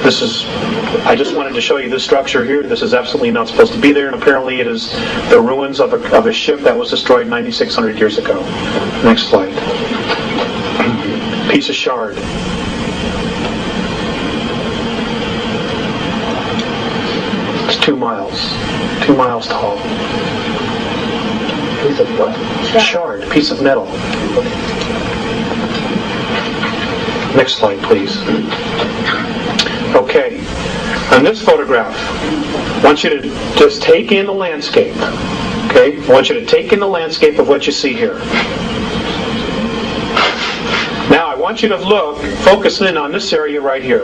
This is, I just wanted to show you this structure here. This is absolutely not supposed to be there, and apparently it is the ruins of a ship that was destroyed 9,600 years ago. Next slide. Piece of shard. It's 2 miles. 2 miles tall. Piece of what? Shard. Piece of metal. Next slide, please. Okay. On this photograph, I want you to just take in the landscape. Okay? I want you to take in the landscape of what you see here. Now, I want you to focus in on this area right here.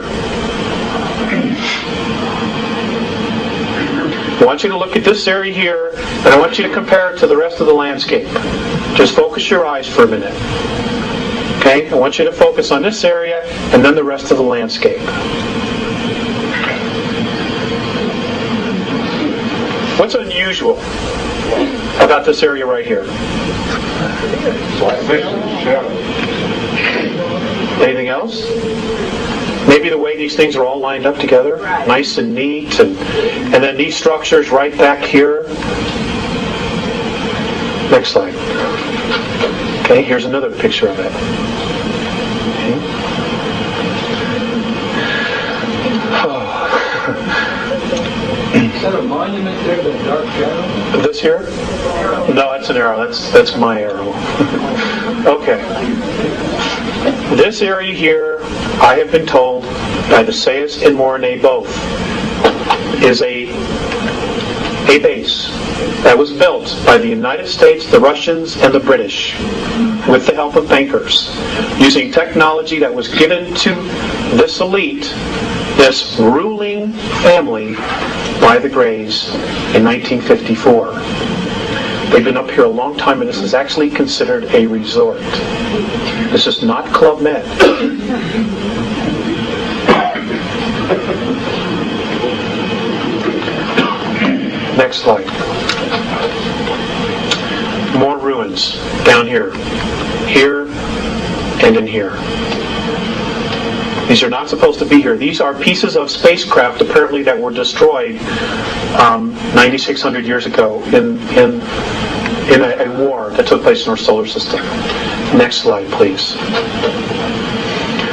I want you to look at this area here, and I want you to compare it to the rest of the landscape. Just focus your eyes for a minute. Okay? I want you to focus on this area, and then the rest of the landscape. What's unusual about this area right here? Anything else? Maybe the way these things are all lined up together, nice and neat, and then these structures right back here. Next slide. Okay, here's another picture of it. Okay. Is that a monument there, the dark shadow? This here? No, that's an arrow. That's my arrow. Okay. This area here, I have been told by the Sayus and Mornay both, is a base that was built by the United States, the Russians, and the British with the help of bankers, using technology that was given to this elite, this ruling family, by the Greys in 1954. They've been up here a long time, and this is actually considered a resort. This is not Club Med. Next slide. More ruins down here. Here and in here. These are not supposed to be here. These are pieces of spacecraft, apparently, that were destroyed 9,600 years ago in a war that took place in our solar system. Next slide, please.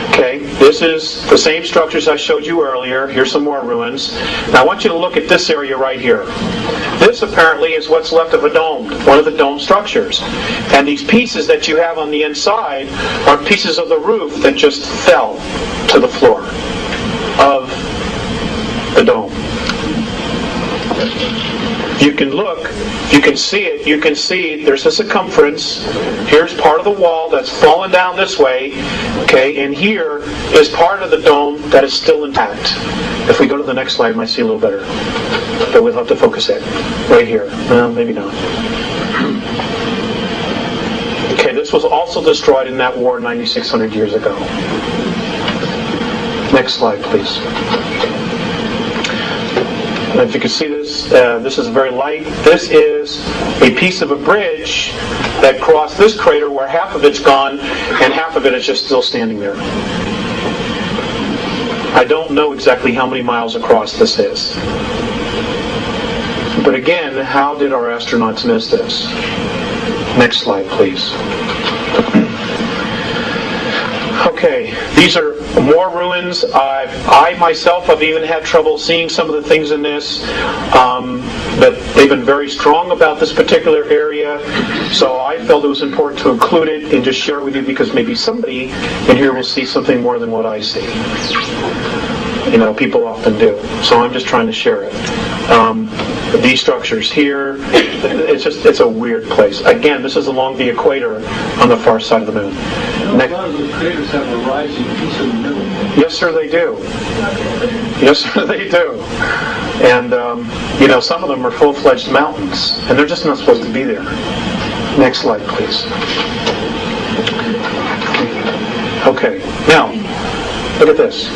Okay, this is the same structures I showed you earlier. Here's some more ruins. Now I want you to look at this area right here. This apparently is what's left of a dome, one of the dome structures. And these pieces that you have on the inside are pieces of the roof that just fell to the floor of the dome. You can look, you can see it, you can see there's a circumference. Here's part of the wall that's fallen down this way, okay, and here is part of the dome that is still intact. If we go to the next slide, you might see a little better. But we'll have to focus it right here. Well, maybe not. Okay, this was also destroyed in that war 9,600 years ago. Next slide, please. And if you can see this, this is very light. This is a piece of a bridge that crossed this crater where half of it's gone and half of it is just still standing there. I don't know exactly how many miles across this is. But again, how did our astronauts miss this? Next slide, please. Okay, these are more ruins. I myself have even had trouble seeing some of the things in this, but they've been very strong about this particular area, so I felt it was important to include it and just share it with you because maybe somebody in here will see something more than what I see. You know, people often do. So I'm just trying to share it. These structures here, it's a weird place. Again, this is along the equator on the far side of the moon. A lot of the craters have a rising piece in the middle. Yes, sir, they do. Yes, sir, they do. And, you know, some of them are full-fledged mountains, and they're just not supposed to be there. Next slide, please. Okay, now, look at this.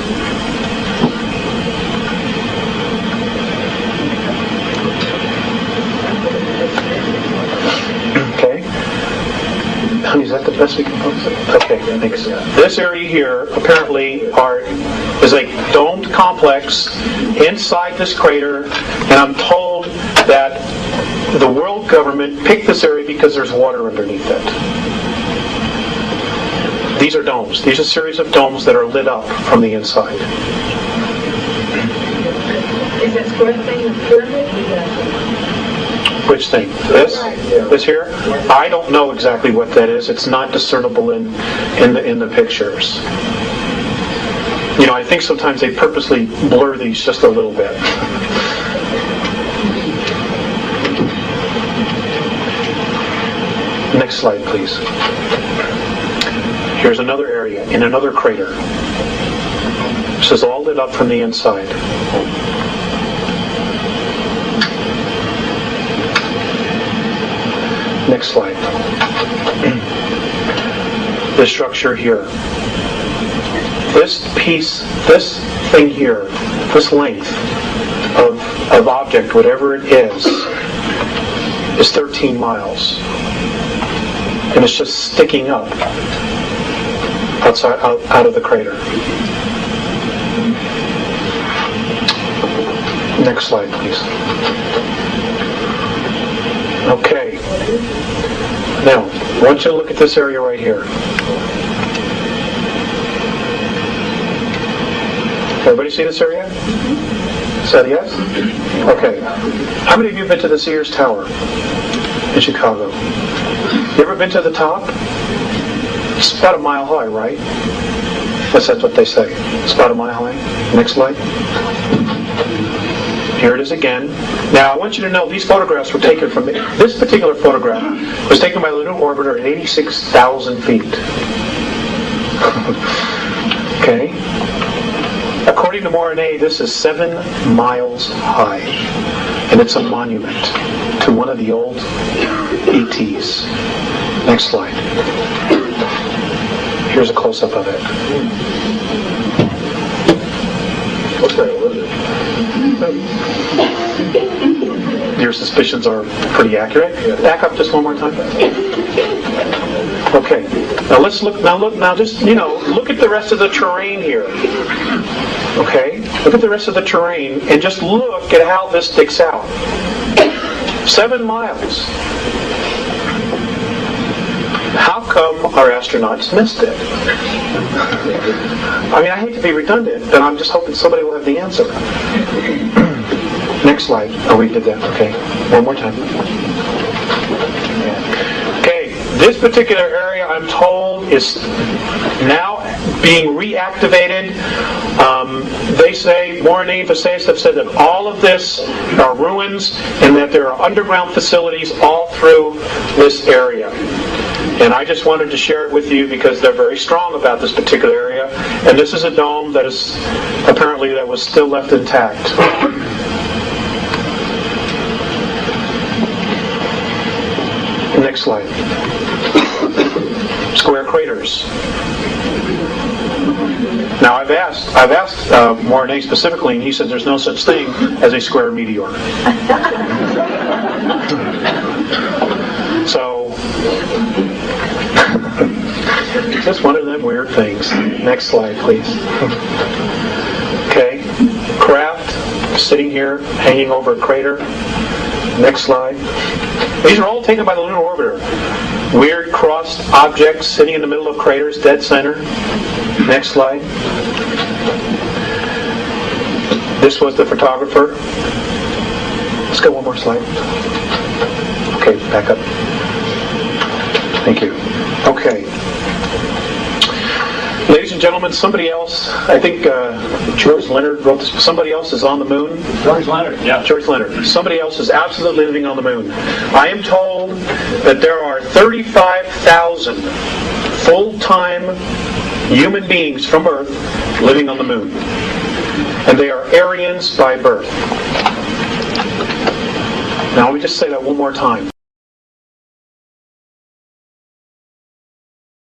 Honey, is that the best we can focus it? Okay, thanks. This area here apparently is a domed complex inside this crater, and I'm told that the world government picked this area because there's water underneath it. These are domes. These are a series of domes that are lit up from the inside. Is that square thing the pyramid? Which thing? This? This here? I don't know exactly what that is. It's not discernible in the pictures. You know, I think sometimes they purposely blur these just a little bit. Next slide, please. Here's another area in another crater. This is all lit up from the inside. Next slide. This structure here. This thing here, this length of object, whatever it is 13 miles. And it's just sticking up outside, out of the crater. Next slide, please. Okay. Now, I want you to look at this area right here. Everybody see this area? Is that a yes? Okay. How many of you have been to the Sears Tower in Chicago? You ever been to the top? It's about a mile high, right? That's what they say. It's about a mile high. Next slide. Here it is again. Now, I want you to know these photographs were taken from... This particular photograph was taken by the lunar orbiter at 86,000 feet. Okay? According to Mornay, this is 7 miles high. And it's a monument to one of the old ETs. Next slide. Here's a close-up of it. Your suspicions are pretty accurate. Back up just one more time. Okay. Now let's look. Now just look at the rest of the terrain here. Okay. Look at the rest of the terrain and just look at how this sticks out. 7 miles. How come our astronauts missed it? I mean, I hate to be redundant, but I'm just hoping somebody will have the answer. Next slide. Oh, we did that. Okay. One more time. Okay. This particular area, I'm told, is now being reactivated. They say, Mornay and Faceas have said that all of this are ruins and that there are underground facilities all through this area. And I just wanted to share it with you because they're very strong about this particular area. And this is a dome that is apparently that was still left intact. Next slide. Square craters. Now I've asked Mornay specifically, and he said there's no such thing as a square meteor. So, just one of them weird things. Next slide, please. Okay, craft sitting here, hanging over a crater. Next slide. These are all taken by the lunar orbiter. Weird crossed objects sitting in the middle of craters, dead center. Next slide. This was the photographer. Let's go one more slide. Okay, back up. Thank you. Okay. Ladies and gentlemen, somebody else, I think George Leonard wrote this, somebody else is on the moon. George Leonard, yeah. George Leonard. Somebody else is absolutely living on the moon. I am told that there are 35,000 full-time human beings from Earth living on the moon. And they are Aryans by birth. Now let me just say that one more time.